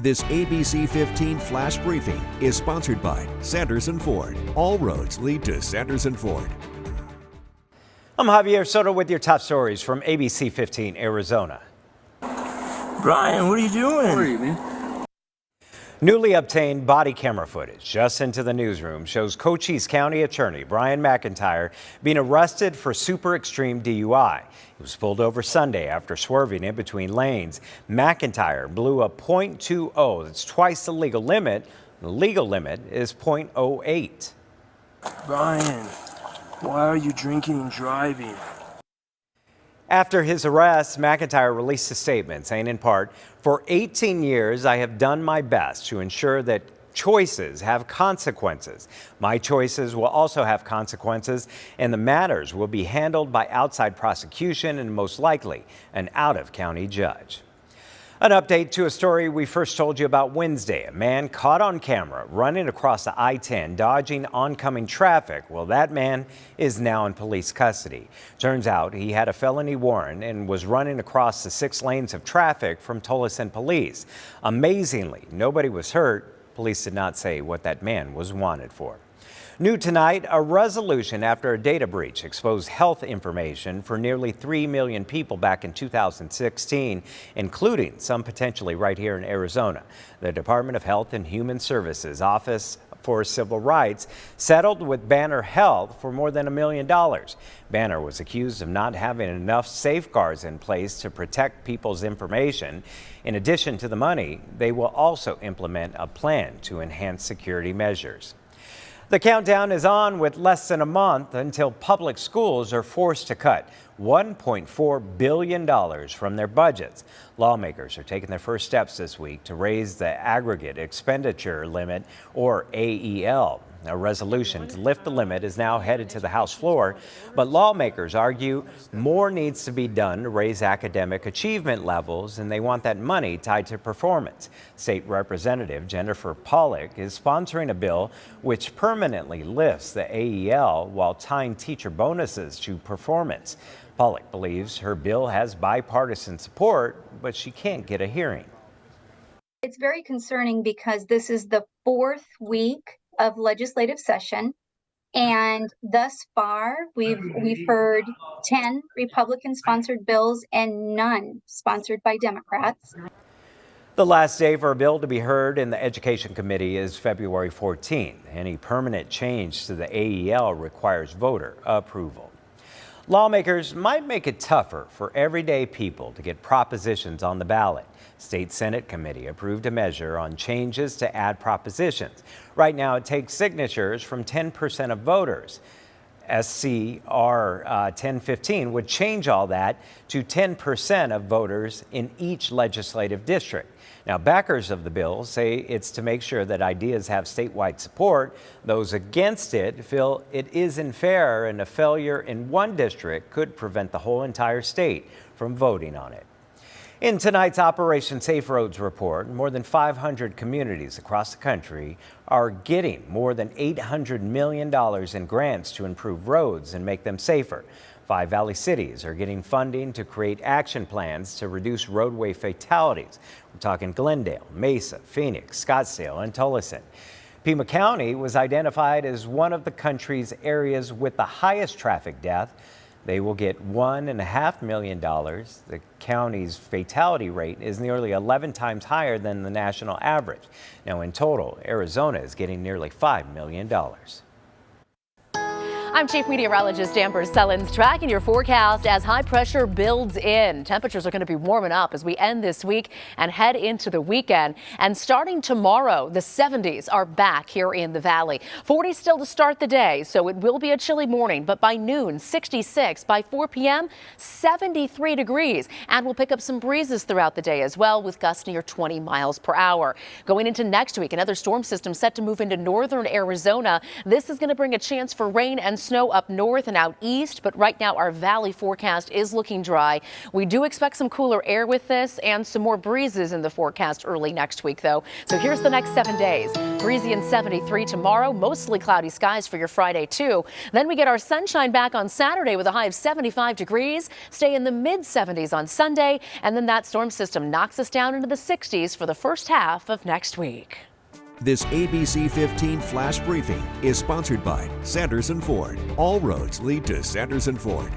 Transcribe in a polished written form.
This ABC15 Flash Briefing is sponsored by Sanderson Ford. All roads lead to Sanderson Ford. I'm Javier Soto with your top stories from ABC15 Arizona. Brian, what are you doing? How are you, man? Newly obtained body camera footage just into the newsroom shows Cochise County Attorney Brian McIntyre being arrested for super extreme DUI. He was pulled over Sunday after swerving in between lanes. McIntyre blew a .20. That's twice the legal limit. The legal limit is .08. Brian, why are you drinking and driving? After his arrest, McIntyre released a statement saying in part, "For 18 years, I have done my best to ensure that choices have consequences. My choices will also have consequences, and the matters will be handled by outside prosecution and most likely an out-of-county judge." An update to a story we first told you about Wednesday. A man caught on camera running across the I-10, dodging oncoming traffic. Well, that man is now in police custody. Turns out he had a felony warrant and was running across the 6 lanes of traffic from Tolleson police. Amazingly, nobody was hurt. Police did not say what that man was wanted for. New tonight, a resolution after a data breach exposed health information for nearly 3 million people back in 2016, including some potentially right here in Arizona. The Department of Health and Human Services Office for Civil Rights settled with Banner Health for more than $1 million. Banner was accused of not having enough safeguards in place to protect people's information. In addition to the money, they will also implement a plan to enhance security measures. The countdown is on with less than a month until public schools are forced to cut $1.4 billion from their budgets. Lawmakers are taking their first steps this week to raise the aggregate expenditure limit, or AEL. A resolution to lift the limit is now headed to the House floor, but lawmakers argue more needs to be done to raise academic achievement levels, and they want that money tied to performance. State Representative Jennifer Pollock is sponsoring a bill which permanently lifts the AEL while tying teacher bonuses to performance. Pollock believes her bill has bipartisan support, but she can't get a hearing. It's very concerning because this is the 4th week of legislative session, and thus far we've heard 10 Republican-sponsored bills and none sponsored by Democrats. The last day for a bill to be heard in the Education Committee is February 14th. Any permanent change to the AEL requires voter approval. Lawmakers might make it tougher for everyday people to get propositions on the ballot. State Senate committee approved a measure on changes to add propositions. Right now, it takes signatures from 10% of voters. SCR 1015 would change all that to 10% of voters in each legislative district. Now, backers of the bill say it's to make sure that ideas have statewide support. Those against it feel it isn't fair, and a failure in one district could prevent the whole entire state from voting on it. In tonight's Operation Safe Roads report, more than 500 communities across the country are getting more than $800 million in grants to improve roads and make them safer. 5 Valley cities are getting funding to create action plans to reduce roadway fatalities. We're talking Glendale, Mesa, Phoenix, Scottsdale, and Tolleson. Pima County was identified as one of the country's areas with the highest traffic death. They will get $1.5 million. The county's fatality rate is nearly 11 times higher than the national average. Now, in total, Arizona is getting nearly $5 million. I'm Chief Meteorologist Amber Sullins, tracking your forecast as high pressure builds in. Temperatures are going to be warming up as we end this week and head into the weekend. And starting tomorrow, the 70s are back here in the valley. 40 still to start the day, so it will be a chilly morning, but by noon, 66. By 4 p.m., 73 degrees. And we'll pick up some breezes throughout the day as well, with gusts near 20 miles per hour. Going into next week, another storm system set to move into northern Arizona. This is going to bring a chance for rain and snow up north and out east, but right now our valley forecast is looking dry. We do expect some cooler air with this and some more breezes in the forecast early next week, though. So here's the next 7 days. Breezy and 73 tomorrow, mostly cloudy skies for your Friday, too. Then we get our sunshine back on Saturday with a high of 75 degrees, stay in the mid-70s on Sunday, and then that storm system knocks us down into the 60s for the first half of next week. This ABC15 Flash Briefing is sponsored by Sanderson Ford. All roads lead to Sanderson Ford.